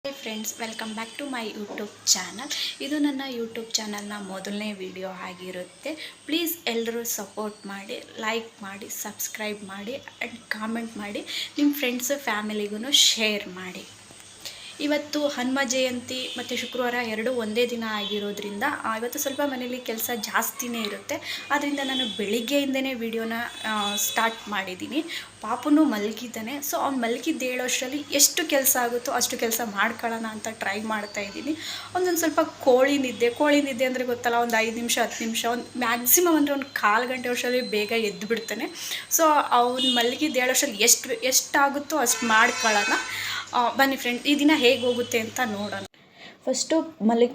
Hi friends, welcome back to my YouTube channel. ಇದು ನನ್ನ YouTube ಚಾನಲ್ನ ಮೊದಲನೇ ವಿಡಿಯೋ ಆಗಿರುತ್ತೆ. ಪ್ಲೀಸ್ ಎಲ್ಲರೂ ಸಪೋರ್ಟ್ ಮಾಡಿ, ಲೈಕ್ ಮಾಡಿ, ಸಬ್ಸ್ಕ್ರೈಬ್ ಮಾಡಿ ಆ್ಯಂಡ್ ಕಾಮೆಂಟ್ ಮಾಡಿ. ನಿಮ್ಮ ಫ್ರೆಂಡ್ಸು ಫ್ಯಾಮಿಲಿಗೂ ಶೇರ್ ಮಾಡಿ. ಇವತ್ತು ಹನುಮ ಜಯಂತಿ ಮತ್ತು ಶುಕ್ರವಾರ ಎರಡೂ ಒಂದೇ ದಿನ ಆಗಿರೋದ್ರಿಂದ ಇವತ್ತು ಸ್ವಲ್ಪ ಮನೇಲಿ ಕೆಲಸ ಜಾಸ್ತಿನೇ ಇರುತ್ತೆ. ಆದ್ದರಿಂದ ನಾನು ಬೆಳಿಗ್ಗೆಯಿಂದನೇ ವಿಡಿಯೋನ ಸ್ಟಾರ್ಟ್ ಮಾಡಿದ್ದೀನಿ. ಪಾಪುನು ಮಲಗಿದ್ದಾನೆ. ಸೊ ಅವ್ನು ಮಲಗಿದ್ದು ಹೇಳೋಷ್ಟರಲ್ಲಿ ಎಷ್ಟು ಕೆಲಸ ಆಗುತ್ತೋ ಅಷ್ಟು ಕೆಲಸ ಮಾಡ್ಕೊಳ್ಳೋಣ ಅಂತ ಟ್ರೈ ಮಾಡ್ತಾಯಿದ್ದೀನಿ. ಒಂದೊಂದು ಸ್ವಲ್ಪ ಕೋಳಿ ನಿದ್ದೆ ಅಂದರೆ ಗೊತ್ತಲ್ಲ, ಒಂದು 5 ನಿಮಿಷ 10 ನಿಮಿಷ, ಒಂದು ಮ್ಯಾಕ್ಸಿಮಮ್ ಅಂದರೆ ಒಂದು ಕಾಲು ಗಂಟೆ ವರ್ಷದಲ್ಲಿ ಬೇಗ ಎದ್ದು ಬಿಡ್ತಾನೆ. ಸೊ ಅವ್ನು ಮಲಗಿದ್ದು ಹೇಳೋಷ್ಟರಲ್ಲಿ ಎಷ್ಟಾಗುತ್ತೋ ಅಷ್ಟು ಮಾಡ್ಕೊಳ್ಳೋಣ. ಬನ್ನಿ ಫ್ರೆಂಡ್ಸ್, ಈ ದಿನ ಹೇಗೆ ಹೋಗುತ್ತೆ ಅಂತ ನೋಡೋಣ. ಫಸ್ಟು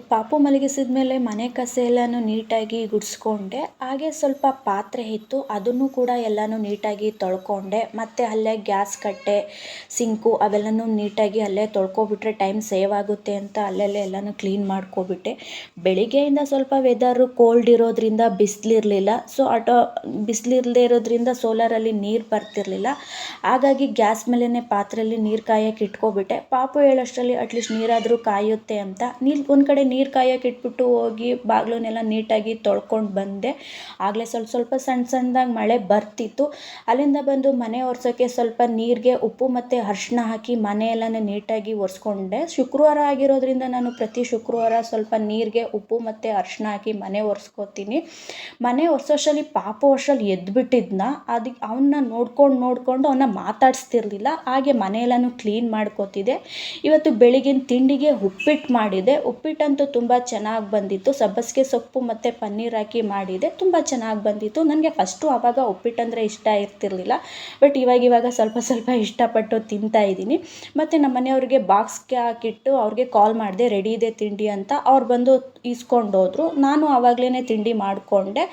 ಪಾಪು ಮಲಗಿಸಿದ ಮೇಲೆ ಮನೆ ಕಸ ಎಲ್ಲನೂ ನೀಟಾಗಿ ಗುಡಿಸ್ಕೊಂಡೆ. ಹಾಗೆ ಸ್ವಲ್ಪ ಪಾತ್ರೆ ಇತ್ತು, ಅದನ್ನು ಕೂಡ ಎಲ್ಲನೂ ನೀಟಾಗಿ ತೊಳ್ಕೊಂಡೆ. ಮತ್ತು ಅಲ್ಲೇ ಗ್ಯಾಸ್ ಕಟ್ಟೆ, ಸಿಂಕು ಅವೆಲ್ಲನೂ ನೀಟಾಗಿ ಅಲ್ಲೇ ತೊಳ್ಕೊಬಿಟ್ರೆ ಟೈಮ್ ಸೇವ್ ಆಗುತ್ತೆ ಅಂತ ಅಲ್ಲಲ್ಲೇ ಎಲ್ಲನೂ ಕ್ಲೀನ್ ಮಾಡ್ಕೊಬಿಟ್ಟೆ. ಬೆಳಿಗ್ಗೆಯಿಂದ ಸ್ವಲ್ಪ ವೆದರು ಕೋಲ್ಡ್ ಇರೋದ್ರಿಂದ ಬಿಸಿಲಿರಲಿಲ್ಲ. ಸೊ ಬಿಸಿಲಿರದೇ ಇರೋದ್ರಿಂದ ಸೋಲಾರಲ್ಲಿ ನೀರು ಬರ್ತಿರಲಿಲ್ಲ. ಹಾಗಾಗಿ ಗ್ಯಾಸ್ ಮೇಲೇ ಪಾತ್ರೆಯಲ್ಲಿ ನೀರು ಕಾಯೋಕೆ ಇಟ್ಕೊಬಿಟ್ಟೆ. ಪಾಪು ಹೇಳೋಷ್ಟರಲ್ಲಿ ಅಟ್ಲೀಸ್ಟ್ ನೀರಾದರೂ ಕಾಯುತ್ತೆ ಅಂತ ಒಂದು ಕಡೆ ನೀರು ಕಾಯೋಕೆ ಇಟ್ಬಿಟ್ಟು ಹೋಗಿ ಬಾಗಿಲನ್ನೆಲ್ಲ ನೀಟಾಗಿ ತೊಳ್ಕೊಂಡು ಬಂದೆ. ಆಗಲೇ ಸ್ವಲ್ಪ ಸಣ್ಣದಾಗಿ ಮಳೆ ಬರ್ತಿತ್ತು. ಅಲ್ಲಿಂದ ಬಂದು ಮನೆ ಒರೆಸೋಕ್ಕೆ ಸ್ವಲ್ಪ ನೀರಿಗೆ ಉಪ್ಪು ಮತ್ತು ಅರಿಶಿನ ಹಾಕಿ ಮನೆಯೆಲ್ಲನೇ ನೀಟಾಗಿ ಒರೆಸ್ಕೊಂಡೆ. ಶುಕ್ರವಾರ ಆಗಿರೋದ್ರಿಂದ ನಾನು ಪ್ರತಿ ಶುಕ್ರವಾರ ಸ್ವಲ್ಪ ನೀರಿಗೆ ಉಪ್ಪು ಮತ್ತು ಅರಿಶಿನ ಹಾಕಿ ಮನೆ ಒರೆಸ್ಕೊತೀನಿ. ಮನೆ ಒರೆಸೋಷ್ಟರಲ್ಲಿ ಪಾಪು ಅಷ್ಟರಲ್ಲಿ ಎದ್ದುಬಿಟ್ಟಿದ್ನ. ಅದಕ್ಕೆ ಅವನ್ನ ನೋಡ್ಕೊಂಡು ಅವನ್ನ ಮಾತಾಡಿಸ್ತಿರ್ಲಿಲ್ಲ. ಹಾಗೆ ಮನೆಯೆಲ್ಲನೂ ಕ್ಲೀನ್ ಮಾಡ್ಕೋತಿದ್ದೆ. ಇವತ್ತು ಬೆಳಿಗಿನ ತಿಂಡಿಗೆ ಉಪ್ಪಿಟ್ಟು ಮಾಡಿದೆ. ಉಪ್ಪಿಟ್ಟಂತೂ ತುಂಬ ಚೆನ್ನಾಗಿ ಬಂದಿತ್ತು. ಸಬ್ಬಸಿಗೆ ಸೊಪ್ಪು ಮತ್ತು ಪನ್ನೀರ್ ಹಾಕಿ ಮಾಡಿದೆ, ತುಂಬ ಚೆನ್ನಾಗಿ ಬಂದಿತ್ತು. ನನಗೆ ಫಸ್ಟು ಆವಾಗ ಉಪ್ಪಿಟ್ಟಂದರೆ ಇಷ್ಟ ಇರ್ತಿರ್ಲಿಲ್ಲ. ಬಟ್ ಇವಾಗ ಸ್ವಲ್ಪ ಇಷ್ಟಪಟ್ಟು ತಿಂತಾಯಿದ್ದೀನಿ. ಮತ್ತು ನಮ್ಮ ಮನೆಯವ್ರಿಗೆ ಬಾಕ್ಸ್ಗೆ ಹಾಕಿಟ್ಟು ಅವ್ರಿಗೆ ಕಾಲ್ ಮಾಡಿದೆ, ರೆಡಿ ಇದೆ ತಿಂಡಿ ಅಂತ. ಅವ್ರು ಬಂದು ಈಸ್ಕೊಂಡೋದ್ರು. ನಾನು ಆವಾಗಲೇ ತಿಂಡಿ ಮಾಡಿಕೊಂಡೆ.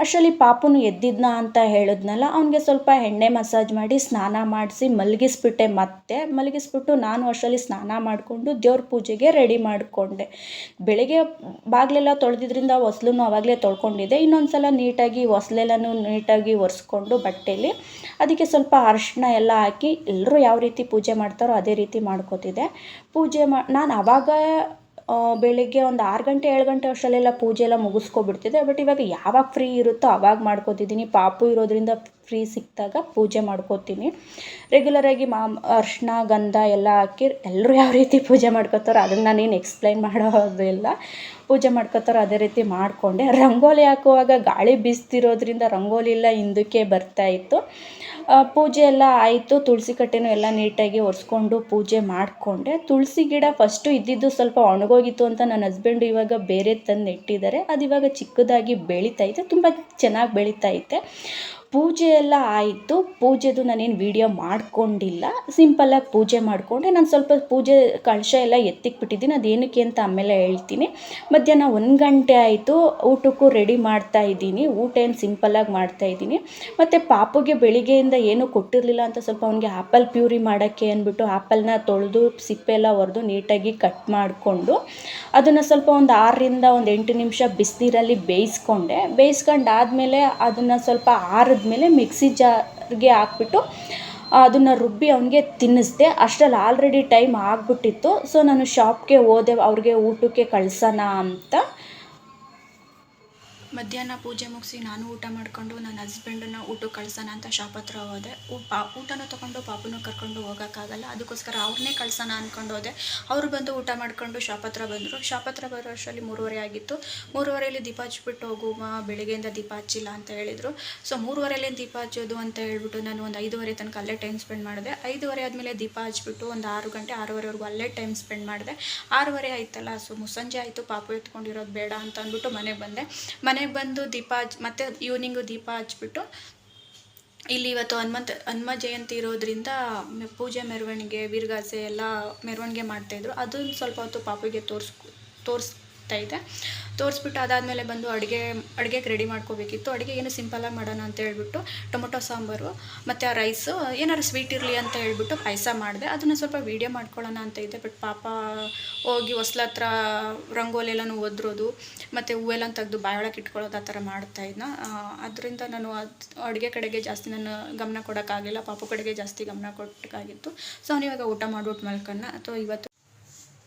ಅಷ್ಟರಲ್ಲಿ ಪಾಪುನು ಎದ್ದಿದ್ನ ಅಂತ ಹೇಳಿದ್ನಲ್ಲ, ಅವನಿಗೆ ಸ್ವಲ್ಪ ಎಣ್ಣೆ ಮಸಾಜ್ ಮಾಡಿ ಸ್ನಾನ ಮಾಡಿಸಿ ಮಲಗಿಸ್ಬಿಟ್ಟು ನಾನು ಅಷ್ಟರಲ್ಲಿ ಸ್ನಾನ ಮಾಡಿಕೊಂಡು ದೇವ್ರ ಪೂಜೆಗೆ ರೆಡಿ ಮಾಡಿಕೊಂಡೆ. ಬೆಳಗ್ಗೆ ಬಾಗಿಲೆಲ್ಲ ತೊಳೆದಿದ್ರಿಂದ ಹೊಸ್ಲನ್ನು ಆವಾಗಲೇ ತೊಳ್ಕೊಂಡಿದ್ದೆ. ಇನ್ನೊಂದು ಸಲ ನೀಟಾಗಿ ಹೊಸ್ಲೆಲ್ಲನೂ ನೀಟಾಗಿ ಒರೆಸ್ಕೊಂಡು ಬಟ್ಟೆಯಲ್ಲಿ ಅದಕ್ಕೆ ಸ್ವಲ್ಪ ಅರಿಶಿನ ಎಲ್ಲ ಹಾಕಿ ಎಲ್ಲರೂ ಯಾವ ರೀತಿ ಪೂಜೆ ಮಾಡ್ತಾರೋ ಅದೇ ರೀತಿ ಮಾಡ್ಕೋತಿದ್ದೆ. ನಾನು ಆವಾಗ ಬೆಳಿಗ್ಗೆ ಒಂದು 6 ಗಂಟೆ 7 ಗಂಟೆ ಅಷ್ಟರಲ್ಲೆಲ್ಲ ಪೂಜೆ ಎಲ್ಲ ಮುಗಿಸ್ಕೊಬಿಡ್ತಿದ್ದೆ. ಬಟ್ ಇವಾಗ ಯಾವಾಗ ಫ್ರೀ ಇರುತ್ತೋ ಆವಾಗ ಮಾಡ್ಕೋತಿದ್ದೀನಿ. ಪಾಪು ಇರೋದ್ರಿಂದ ಫ್ರೀ ಸಿಕ್ಕಿದಾಗ ಪೂಜೆ ಮಾಡ್ಕೋತೀನಿ. ರೆಗ್ಯುಲರಾಗಿ ಅರಿಶಿನ ಗಂಧ ಎಲ್ಲ ಹಾಕಿ ಎಲ್ಲರೂ ಯಾವ ರೀತಿ ಪೂಜೆ ಮಾಡ್ಕೋತಾರೋ ಅದನ್ನು ನಾನೇನು ಎಕ್ಸ್ಪ್ಲೈನ್ ಮಾಡೋದಿಲ್ಲ. ಪೂಜೆ ಮಾಡ್ಕೋತಾರೋ ಅದೇ ರೀತಿ ಮಾಡಿಕೊಂಡೆ. ರಂಗೋಲಿ ಹಾಕುವಾಗ ಗಾಳಿ ಬೀಸ್ತಿರೋದ್ರಿಂದ ರಂಗೋಲಿ ಎಲ್ಲ ಹಿಂದಕ್ಕೆ ಬರ್ತಾಯಿತ್ತು. ಪೂಜೆ ಎಲ್ಲ ಆಯಿತು. ತುಳಸಿ ಕಟ್ಟೆನೂ ಎಲ್ಲ ನೀಟಾಗಿ ಒರೆಸ್ಕೊಂಡು ಪೂಜೆ ಮಾಡಿಕೊಂಡೆ. ತುಳಸಿ ಗಿಡ ಫಸ್ಟು ಇದ್ದಿದ್ದು ಸ್ವಲ್ಪ ಒಣಗೋಗಿತ್ತು ಅಂತ ನನ್ನ ಹಸ್ಬೆಂಡು ಇವಾಗ ಬೇರೆ ತಂದು ನೆಟ್ಟಿದ್ದಾರೆ. ಅದು ಇವಾಗ ಚಿಕ್ಕದಾಗಿ ಬೆಳೀತೈತೆ, ತುಂಬ ಚೆನ್ನಾಗಿ ಬೆಳೀತೈತೆ. ಪೂಜೆ ಎಲ್ಲ ಆಯಿತು. ಪೂಜೆದು ನಾನೇನು ವೀಡಿಯೋ ಮಾಡ್ಕೊಂಡಿಲ್ಲ, ಸಿಂಪಲ್ಲಾಗಿ ಪೂಜೆ ಮಾಡಿಕೊಂಡೆ. ನಾನು ಸ್ವಲ್ಪ ಪೂಜೆ ಕಳಶ ಎಲ್ಲ ಎತ್ತಿಕ್ಬಿಟ್ಟಿದ್ದೀನಿ, ಅದೇನಕ್ಕೆ ಅಂತ ಆಮೇಲೆ ಹೇಳ್ತೀನಿ. ಮಧ್ಯಾಹ್ನ 1 ಗಂಟೆ ಆಯಿತು. ಊಟಕ್ಕೂ ರೆಡಿ ಮಾಡ್ತಾಯಿದ್ದೀನಿ. ಊಟ ಏನು ಸಿಂಪಲ್ಲಾಗಿ ಮಾಡ್ತಾಯಿದ್ದೀನಿ. ಮತ್ತು ಪಾಪುಗೆ ಬೆಳಿಗ್ಗೆಯಿಂದ ಏನೂ ಕೊಟ್ಟಿರಲಿಲ್ಲ ಅಂತ ಸ್ವಲ್ಪ ಅವನಿಗೆ ಆ್ಯಪಲ್ ಪ್ಯೂರಿ ಮಾಡೋಕ್ಕೆ ಅಂದ್ಬಿಟ್ಟು ಆ್ಯಪಲ್ನ ತೊಳೆದು ಸಿಪ್ಪೆಲ್ಲ ಒರೆದು ನೀಟಾಗಿ ಕಟ್ ಮಾಡಿಕೊಂಡು ಅದನ್ನು ಸ್ವಲ್ಪ ಒಂದು 6ರಿಂದ 8 ನಿಮಿಷ ಬಿಸಿನೀರಲ್ಲಿ ಬೇಯಿಸ್ಕೊಂಡಾದಮೇಲೆ ಅದನ್ನು ಸ್ವಲ್ಪ ಆರಿದ್ಮೇಲೆ ಮಿಕ್ಸಿ ಜಾರ್ಗೆ ಹಾಕ್ಬಿಟ್ಟು ಅದನ್ನು ರುಬ್ಬಿ ಅವನಿಗೆ ತಿನ್ನಿಸ್ದೆ. ಅಷ್ಟರಲ್ಲಿ ಆಲ್ರೆಡಿ ಟೈಮ್ ಆಗಿಬಿಟ್ಟಿತ್ತು. ಸೊ ನಾನು ಶಾಪ್ಗೆ ಹೋದೆ ಅವ್ರಿಗೆ ಊಟಕ್ಕೆ ಕಳ್ಸೋಣ ಅಂತ. ಮಧ್ಯಾಹ್ನ ಪೂಜೆ ಮುಗಿಸಿ ನಾನು ಊಟ ಮಾಡಿಕೊಂಡು ನನ್ನ ಹಸ್ಬೆಂಡನ್ನ ಊಟಕ್ಕೆ ಕಳ್ಸೋಣ ಅಂತ ಶಾಪ್ ಹತ್ರ ಹೋದೆ. ಊಟನೂ ತೊಗೊಂಡು ಪಾಪುನೂ ಕರ್ಕೊಂಡು ಹೋಗೋಕ್ಕಾಗಲ್ಲ, ಅದಕ್ಕೋಸ್ಕರ ಅವ್ರನ್ನೇ ಕಳ್ಸೋಣ ಅಂದ್ಕೊಂಡು ಹೋದೆ. ಅವರು ಬಂದು ಊಟ ಮಾಡಿಕೊಂಡು ಶಾಪ್ ಹತ್ರ ಬಂದರು. ಶಾಪ್ ಹತ್ರ ಬರೋ ಅಷ್ಟರಲ್ಲಿ 3:30 ಆಗಿತ್ತು. 3:30ಯಲ್ಲಿ ದೀಪ ಹಚ್ಬಿಟ್ಟು ಹೋಗುವ, ಬೆಳಿಗ್ಗೆಯಿಂದ ದೀಪ ಹಚ್ಚಿಲ್ಲ ಅಂತ ಹೇಳಿದರು. ಸೊ 3:30ಲ್ಲೇ ದೀಪ ಹಚ್ಚೋದು ಅಂತ ಹೇಳ್ಬಿಟ್ಟು ನಾನು ಒಂದು 5:30 ತನಕ ಅಲ್ಲೇ ಟೈಮ್ ಸ್ಪೆಂಡ್ ಮಾಡಿದೆ. 5:30 ಆದಮೇಲೆ ದೀಪ ಹಚ್ಬಿಟ್ಟು ಒಂದು 6 ಗಂಟೆ 6:30ವರೆಗೂ ಅಲ್ಲೇ ಟೈಮ್ ಸ್ಪೆಂಡ್ ಮಾಡಿದೆ. 6:30 ಆಯ್ತಲ್ಲ, ಸೊ ಮುಸ್ಸಂಜೆ ಆಯಿತು, ಪಾಪು ಎತ್ಕೊಂಡಿರೋದು ಬೇಡ ಅಂತ ಅಂದ್ಬಿಟ್ಟು ಮನೆಗೆ ಬಂದೆ. ಮನೆಗೆ ಬಂದು ದೀಪ ಮತ್ತೆ ಈವ್ನಿಂಗು ದೀಪ ಹಚ್ಬಿಟ್ಟು ಇಲ್ಲಿ ಇವತ್ತು ಹನುಮ ಜಯಂತಿ ಇರೋದ್ರಿಂದ ಪೂಜೆ ಮೆರವಣಿಗೆ ವೀರಗಾಸೆ ಎಲ್ಲ ಮೆರವಣಿಗೆ ಮಾಡ್ತಾಯಿದ್ರು. ಅದನ್ನು ಸ್ವಲ್ಪ ಹೊತ್ತು ಪಾಪಿಗೆ ತೋರಿಸ್ಬಿಟ್ಟು ಅದಾದಮೇಲೆ ಬಂದು ಅಡುಗೆಗೆ ರೆಡಿ ಮಾಡ್ಕೋಬೇಕಿತ್ತು. ಅಡುಗೆ ಏನು ಸಿಂಪಲ್ಲಾಗಿ ಮಾಡೋಣ ಅಂತ ಹೇಳ್ಬಿಟ್ಟು ಟೊಮೊಟೊ ಸಾಂಬಾರು ಮತ್ತು ರೈಸು, ಏನಾದ್ರು ಸ್ವೀಟ್ ಇರಲಿ ಅಂತ ಹೇಳ್ಬಿಟ್ಟು ಪಾಯಸ ಮಾಡಿದೆ. ಅದನ್ನು ಸ್ವಲ್ಪ ವೀಡಿಯೋ ಮಾಡ್ಕೊಳ್ಳೋಣ ಅಂತ ಇದ್ದೆ. ಬಟ್ ಪಾಪ ಹೋಗಿ ಹೊಸ್ಲ ಹತ್ರ ರಂಗೋಲಿ ಎಲ್ಲನೂ ಒದ್ರೋದು ಮತ್ತು ಹೂವೆಲ್ಲ ತೆಗೆದು ಬಾಯೊಳಗೆ ಇಟ್ಕೊಳ್ಳೋದು ಆ ಥರ ಮಾಡ್ತಾಯಿದ್ನ. ಅದರಿಂದ ನಾನು ಅಡುಗೆ ಕಡೆಗೆ ಜಾಸ್ತಿ ನಾನು ಗಮನ ಕೊಡೋಕ್ಕಾಗಿಲ್ಲ, ಪಾಪು ಕಡೆಗೆ ಜಾಸ್ತಿ ಗಮನ ಕೊಡೋಕ್ಕಾಗಿತ್ತು. ಸೊ ಅವನಿವಾಗ ಊಟ ಮಾಡ್ಬಿಟ್ಟು ಮಲ್ಕನ್ನ ಅಥವಾ ಇವತ್ತು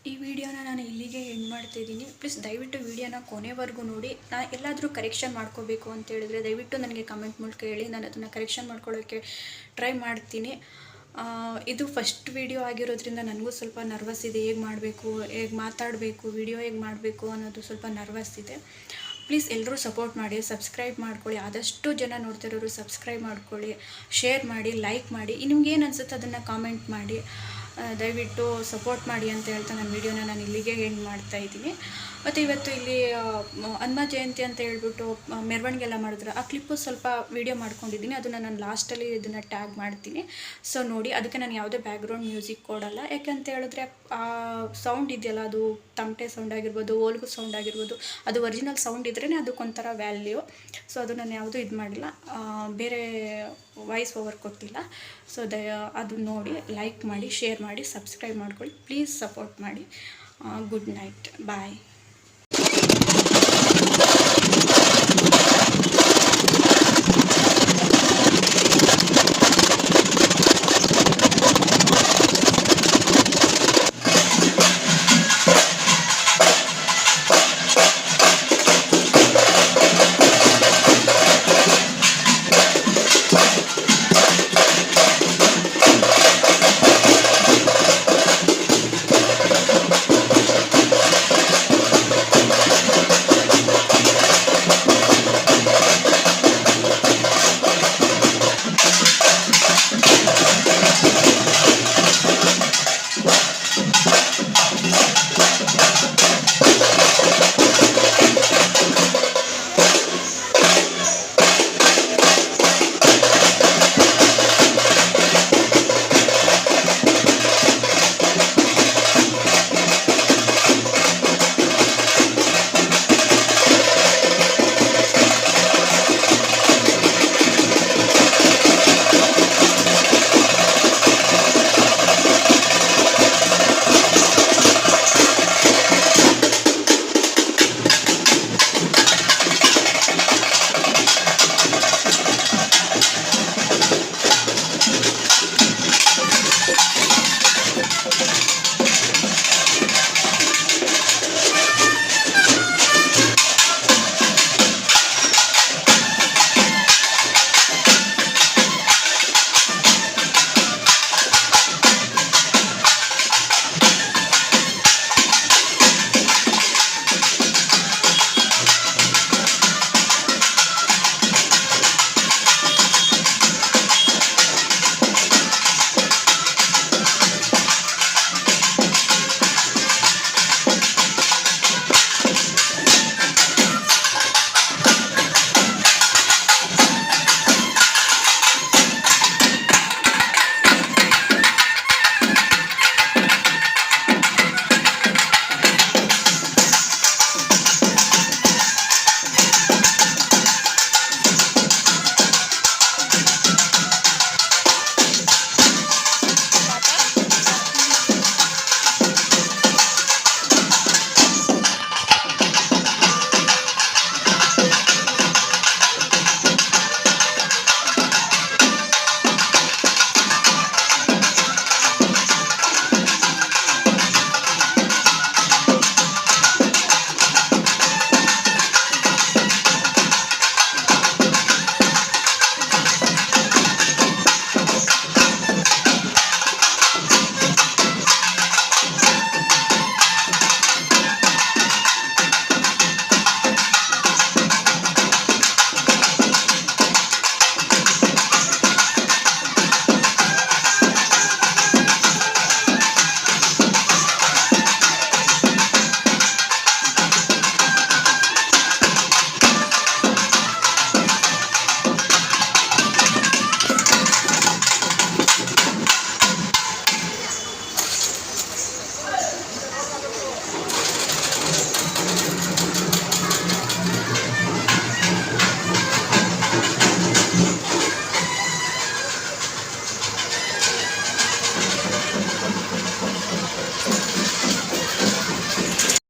ಈ ವಿಡಿಯೋನ ನಾನು ಇಲ್ಲಿಗೆ ಎಂಡ್ ಮಾಡ್ತಾಯಿದ್ದೀನಿ. ಪ್ಲೀಸ್ ದಯವಿಟ್ಟು ವಿಡಿಯೋನ ಕೊನೆವರೆಗೂ ನೋಡಿ. ನಾನು ಎಲ್ಲಾದರೂ ಕರೆಕ್ಷನ್ ಮಾಡ್ಕೋಬೇಕು ಅಂತ ಹೇಳಿದ್ರೆ ದಯವಿಟ್ಟು ನನಗೆ ಕಮೆಂಟ್ ಮೂಲಕ ಹೇಳಿ, ನಾನು ಅದನ್ನು ಕರೆಕ್ಷನ್ ಮಾಡ್ಕೊಳ್ಳೋಕ್ಕೆ ಟ್ರೈ ಮಾಡ್ತೀನಿ. ಇದು ಫಸ್ಟ್ ವಿಡಿಯೋ ಆಗಿರೋದ್ರಿಂದ ನನಗೂ ಸ್ವಲ್ಪ ನರ್ವಸ್ ಇದೆ. ಹೇಗೆ ಮಾಡಬೇಕು, ಹೇಗೆ ಮಾತಾಡಬೇಕು, ವಿಡಿಯೋ ಹೇಗೆ ಮಾಡಬೇಕು ಅನ್ನೋದು ಸ್ವಲ್ಪ ನರ್ವಸ್ ಇದೆ. ಪ್ಲೀಸ್ ಎಲ್ಲರೂ ಸಪೋರ್ಟ್ ಮಾಡಿ, ಸಬ್ಸ್ಕ್ರೈಬ್ ಮಾಡ್ಕೊಳ್ಳಿ. ಆದಷ್ಟು ಜನ ನೋಡ್ತಿರೋರು ಸಬ್ಸ್ಕ್ರೈಬ್ ಮಾಡ್ಕೊಳ್ಳಿ, ಶೇರ್ ಮಾಡಿ, ಲೈಕ್ ಮಾಡಿ. ನಿಮ್ಗೇನು ಅನಿಸುತ್ತೆ ಅದನ್ನು ಕಾಮೆಂಟ್ ಮಾಡಿ. ದಯವಿಟ್ಟು ಸಪೋರ್ಟ್ ಮಾಡಿ ಅಂತ ಹೇಳ್ತಾ ನನ್ನ ವೀಡಿಯೋನ ನಾನು ಇಲ್ಲಿಗೆ ಎಂಡ್ ಮಾಡ್ತಾಯಿದ್ದೀನಿ. ಮತ್ತು ಇವತ್ತು ಇಲ್ಲಿ ಹನುಮ ಜಯಂತಿ ಅಂತ ಹೇಳ್ಬಿಟ್ಟು ಮೆರವಣಿಗೆ ಎಲ್ಲ ಮಾಡಿದ್ರು. ಆ ಕ್ಲಿಪ್ಪು ಸ್ವಲ್ಪ ವೀಡಿಯೋ ಮಾಡ್ಕೊಂಡಿದ್ದೀನಿ, ಅದನ್ನು ನಾನು ಲಾಸ್ಟಲ್ಲಿ ಇದನ್ನು ಟ್ಯಾಗ್ ಮಾಡ್ತೀನಿ. ಸೊ ನೋಡಿ, ಅದಕ್ಕೆ ನಾನು ಯಾವುದೇ ಬ್ಯಾಕ್ಗ್ರೌಂಡ್ ಮ್ಯೂಸಿಕ್ ಕೊಡಲ್ಲ. ಯಾಕೆಂತ ಹೇಳಿದ್ರೆ ಆ ಸೌಂಡ್ ಇದೆಯಲ್ಲ, ಅದು ತಮಟೆ ಸೌಂಡ್ ಆಗಿರ್ಬೋದು, ಓಲ್ಗು ಸೌಂಡ್ ಆಗಿರ್ಬೋದು, ಅದು ಒರಿಜಿನಲ್ ಸೌಂಡ್ ಇದ್ರೇ ಅದಕ್ಕೊಂಥರ ವ್ಯಾಲ್ಯೂ. ಸೊ ಅದು ನಾನು ಯಾವುದೂ ಇದು ಮಾಡಿಲ್ಲ, ಬೇರೆ ವಾಯ್ಸ್ ಓವರ್ ಕೊಟ್ಟಿಲ್ಲ. ಸೊ ಅದು ನೋಡಿ, ಲೈಕ್ ಮಾಡಿ, ಶೇರ್ ಮಾಡಿ, ಸಬ್ಸ್ಕ್ರೈಬ್ ಮಾಡ್ಕೊಳ್ಳಿ. ಪ್ಲೀಸ್ ಸಪೋರ್ಟ್ ಮಾಡಿ. ಗುಡ್ ನೈಟ್, ಬಾಯ್.